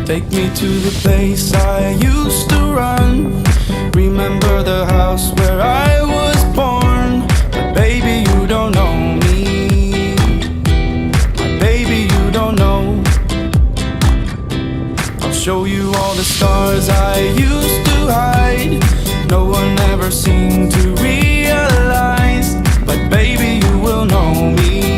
Take me to the place I used to run. Remember the house where I was born. But baby, you don't know me. My baby, you don't know. I'll show you all the stars I used to hide. No one ever seemed to realize. But baby, you will know me.